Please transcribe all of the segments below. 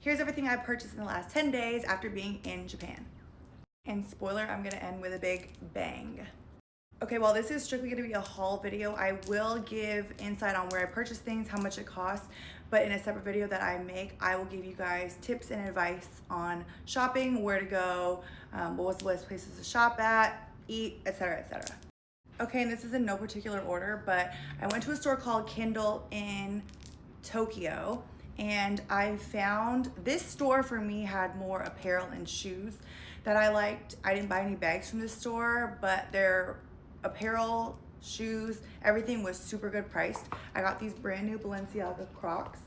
Here's everything I purchased in the last 10 days after being in Japan. And spoiler, I'm gonna end with a big bang. Okay, well, this is strictly gonna be a haul video. I will give insight on where I purchased things, how much it costs, but in a separate video that I make, I will give you guys tips and advice on shopping, where to go, what was the best places to shop at, eat, etc., etc. Okay, and this is in no particular order, but I went to a store called Kindle in Tokyo, and I found this store for me had more apparel and shoes that I liked. I didn't buy any bags from this store, but their apparel, shoes, everything was super good priced. I got these brand new Balenciaga Crocs.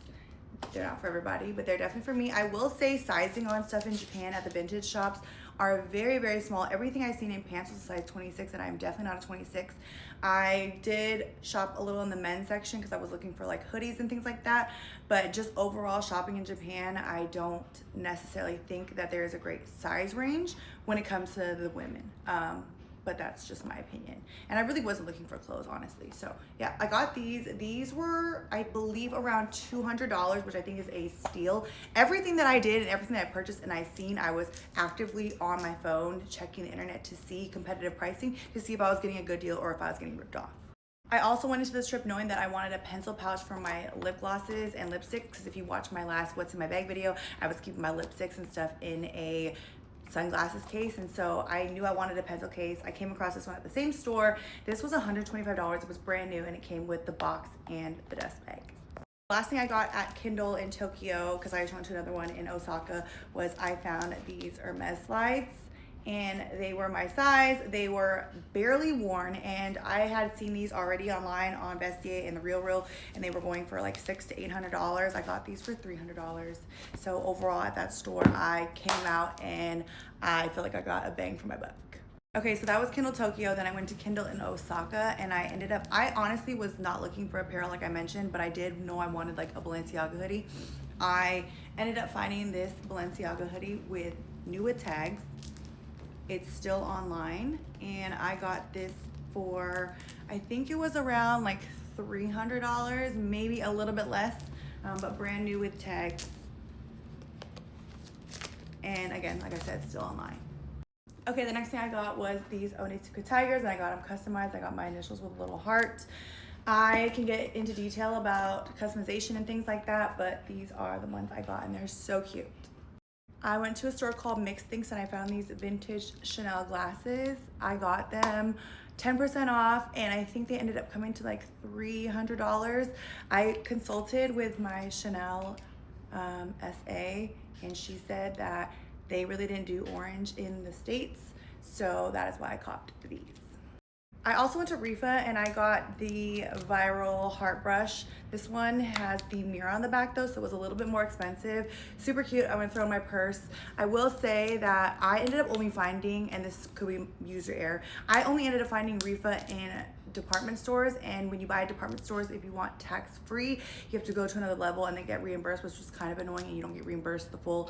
They're not for everybody, but they're definitely for me. I will say sizing on stuff in Japan at the vintage shops are very, very small. Everything I've seen in pants was a size 26, and I'm definitely not a 26. I did shop a little in the men's section because I was looking for like hoodies and things like that, but just overall shopping in Japan, I don't necessarily think that there is a great size range when it comes to the women. But that's just my opinion. And I really wasn't looking for clothes, honestly. So yeah, I got these. These were, I believe, around $200, which I think is a steal. Everything that I did and everything that I purchased and I seen, I was actively on my phone checking the internet to see competitive pricing, to see if I was getting a good deal or if I was getting ripped off. I also went into this trip knowing that I wanted a pencil pouch for my lip glosses and lipsticks, because if you watch my last What's in My Bag video, I was keeping my lipsticks and stuff in a sunglasses case, and so I knew I wanted a pencil case. I came across this one at the same store. This was $125. It was brand new, and it came with the box and the dust bag. Last thing I got at Kindle in Tokyo, because I just went to another one in Osaka, was I found these Hermes slides, and they were my size. They were barely worn, and I had seen these already online on Vestiaire and the RealReal, and they were going for like $600 to $800. I got these for $300. So overall at that store, I came out and I feel like I got a bang for my buck. Okay, so that was Kindle Tokyo. Then I went to Kindle in Osaka, and I honestly was not looking for apparel like I mentioned, but I did know I wanted like a Balenciaga hoodie. I ended up finding this Balenciaga hoodie with new tags. It's still online, and I got this for, I think it was around like $300, maybe a little bit less, but brand new with tags. And again, like I said, still online. Okay, the next thing I got was these Onitsuka Tigers, and I got them customized. I got my initials with a little heart. I can get into detail about customization and things like that, but these are the ones I got, and they're so cute. I went to a store called Mixed Things, and I found these vintage Chanel glasses. I got them 10% off, and I think they ended up coming to like $300. I consulted with my Chanel SA, and she said that they really didn't do orange in the States, so that is why I copped these. I also went to Rifa, and I got the Viral Heart Brush. This one has the mirror on the back though, so it was a little bit more expensive. Super cute. I'm gonna throw in my purse. I will say that I ended up only finding, and this could be user error, I only ended up finding Rifa in department stores, and when you buy at department stores, if you want tax-free, you have to go to another level and then get reimbursed, which was kind of annoying, and you don't get reimbursed the full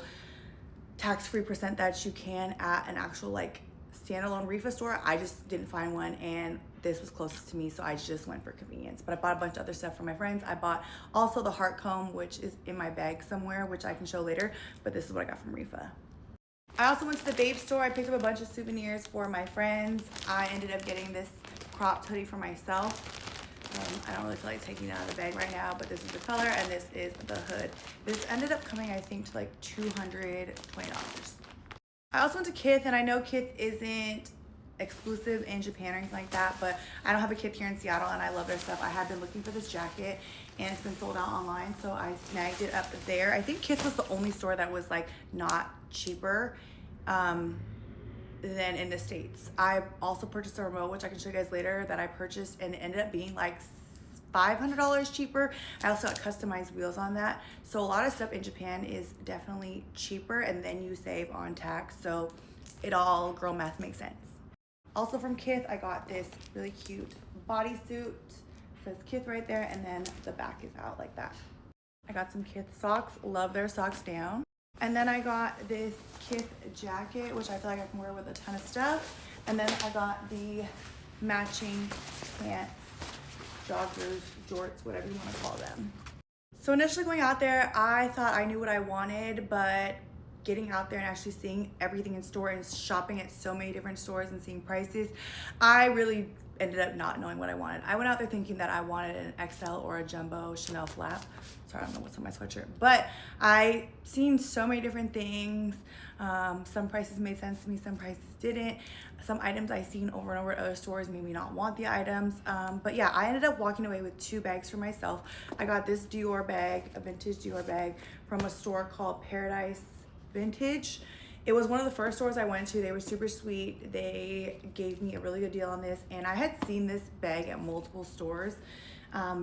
tax-free percent that you can at an actual like standalone Rifa store. I just didn't find one, and this was closest to me, so I just went for convenience. But I bought a bunch of other stuff for my friends. I bought also the heart comb, which is in my bag somewhere, which I can show later, but this is what I got from Rifa. I also went to the Babe store. I picked up a bunch of souvenirs for my friends. I ended up getting this cropped hoodie for myself. I don't really feel like taking it out of the bag right now, but this is the color, and this is the hood. This ended up coming, I think, to like $220. I also went to Kith, and I know Kith isn't exclusive in Japan or anything like that, but I don't have a Kith here in Seattle, and I love their stuff. I have been looking for this jacket, and it's been sold out online, so I snagged it up there. I think Kith was the only store that was like not cheaper than in the States. I also purchased a remote, which I can show you guys later, that I purchased, and it ended up being like $500 cheaper. I also got customized wheels on that. So a lot of stuff in Japan is definitely cheaper, and then you save on tax. So it all, girl math, makes sense. Also from Kith, I got this really cute bodysuit. It says Kith right there, and then the back is out like that. I got some Kith socks. Love their socks down. And then I got this Kith jacket, which I feel like I can wear with a ton of stuff. And then I got the matching pants, joggers, jorts, whatever you want to call them. So initially going out there, I thought I knew what I wanted, but getting out there and actually seeing everything in store and shopping at so many different stores and seeing prices, I really ended up not knowing what I wanted. I went out there thinking that I wanted an XL or a jumbo Chanel flap. Sorry, I don't know what's on my sweatshirt, but I seen so many different things. Some prices made sense to me, some prices didn't. Some items I seen over and over at other stores made me not want the items. But yeah, I ended up walking away with 2 bags for myself. I got this Dior bag, a vintage Dior bag from a store called Paradise Vintage. It was one of the first stores I went to. They were super sweet. They gave me a really good deal on this, and I had seen this bag at multiple stores.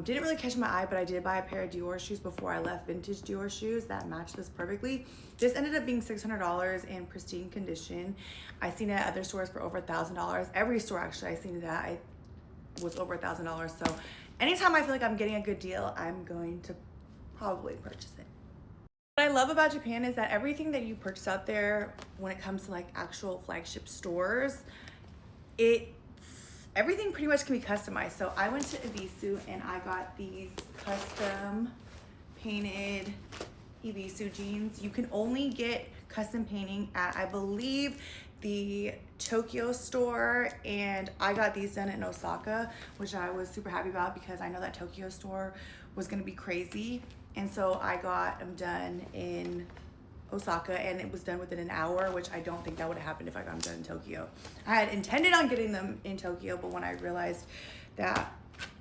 Didn't really catch my eye, but I did buy a pair of Dior shoes before I left, vintage Dior shoes that matched this perfectly. This ended up being $600 in pristine condition. I seen it at other stores for over $1,000. Every store actually I seen it at was over $1,000. So anytime I feel like I'm getting a good deal, I'm going to probably purchase it. What I love about Japan is that everything that you purchase out there, when it comes to like actual flagship stores, everything pretty much can be customized. So I went to Ebisu and I got these custom painted Ebisu jeans. You can only get custom painting at, I believe, the Tokyo store, and I got these done in Osaka, which I was super happy about because I know that Tokyo store was gonna be crazy. And so I got them done in Osaka, and it was done within an hour, which I don't think that would have happened if I got them done in Tokyo. I had intended on getting them in Tokyo, but when I realized that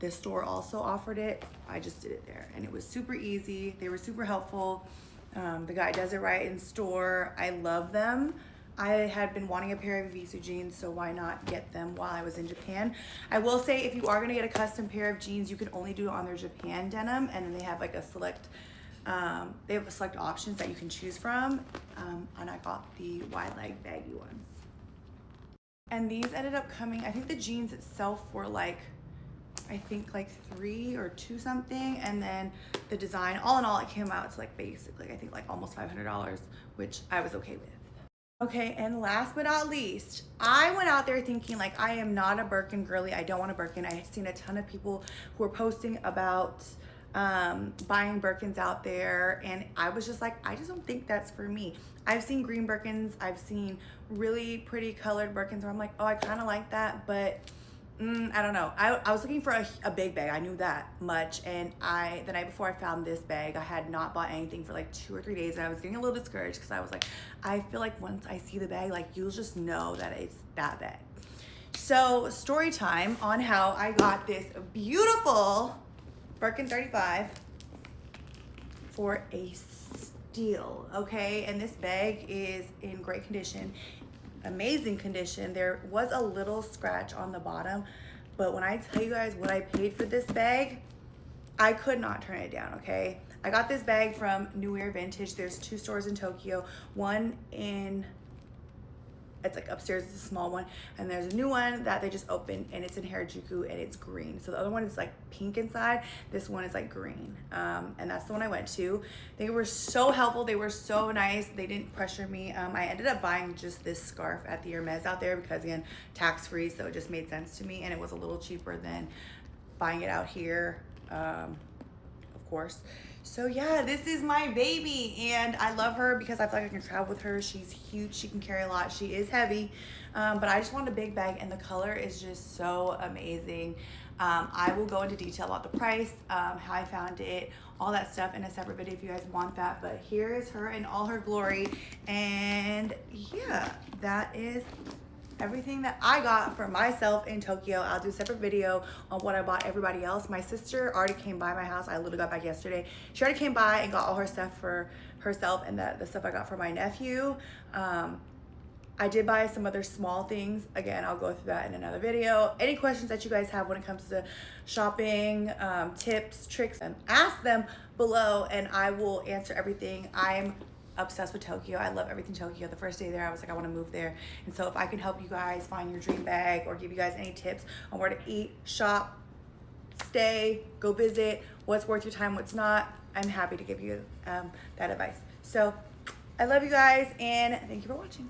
this store also offered it, I just did it there. And it was super easy. They were super helpful. The guy does it right in store. I love them. I had been wanting a pair of Ebisu jeans, so why not get them while I was in Japan? I will say, if you are gonna get a custom pair of jeans, you can only do it on their Japan denim, and then they have like a select, they have select options that you can choose from, and I got the wide leg baggy ones. And these ended up coming, I think the jeans itself were like, I think like 3 or 2 something, and then the design, all in all, it came out to like basically, I think like almost $500, which I was okay with. Okay, and last but not least, I went out there thinking like, I am not a Birkin girly. I don't want a Birkin. I had seen a ton of people who were posting about buying Birkins out there, and I was just like, I just don't think that's for me. I've seen green Birkins. I've seen really pretty colored Birkins where I'm like, oh, I kind of like that, but I don't know. I was looking for a big bag. I knew that much. And the night before I found this bag, I had not bought anything for like 2 or 3 days. And I was getting a little discouraged because I was like, I feel like once I see the bag, like you'll just know that it's that bag. So story time on how I got this beautiful Birkin 35 for a steal, okay? And this bag is in great condition. Amazing condition. There was a little scratch on the bottom, but when I tell you guys what I paid for this bag, I could not turn it down, okay? I got this bag from New Air Vintage. There's 2 stores in Tokyo. One in, it's like upstairs, it's a small one, and there's a new one that they just opened, and it's in Harajuku, and it's green. So the other one is like pink inside, this one is like green, and that's the one I went to. They were so helpful. They were so nice. They didn't pressure me. I ended up buying just this scarf at the Hermes out there because, again, tax-free, so it just made sense to me, and it was a little cheaper than buying it out here, of course. So yeah, this is my baby, and I love her because I feel like I can travel with her. She's huge. She can carry a lot. She is heavy, but I just wanted a big bag, and the color is just so amazing. I will go into detail about the price, how I found it, all that stuff in a separate video if you guys want that. But here is her in all her glory, and yeah, that is everything that I got for myself in Tokyo. I'll do a separate video on what I bought everybody else. My sister already came by my house. I literally got back yesterday. She already came by and got all her stuff for herself, and the stuff I got for my nephew. I did buy some other small things. Again, I'll go through that in another video. Any questions that you guys have when it comes to shopping, tips, tricks, ask them below and I will answer everything. I'm obsessed with Tokyo. I love everything Tokyo. The first day there, I was like, I want to move there. And so if I can help you guys find your dream bag or give you guys any tips on where to eat, shop, stay, go visit, what's worth your time, what's not, I'm happy to give you that advice. So I love you guys, and thank you for watching.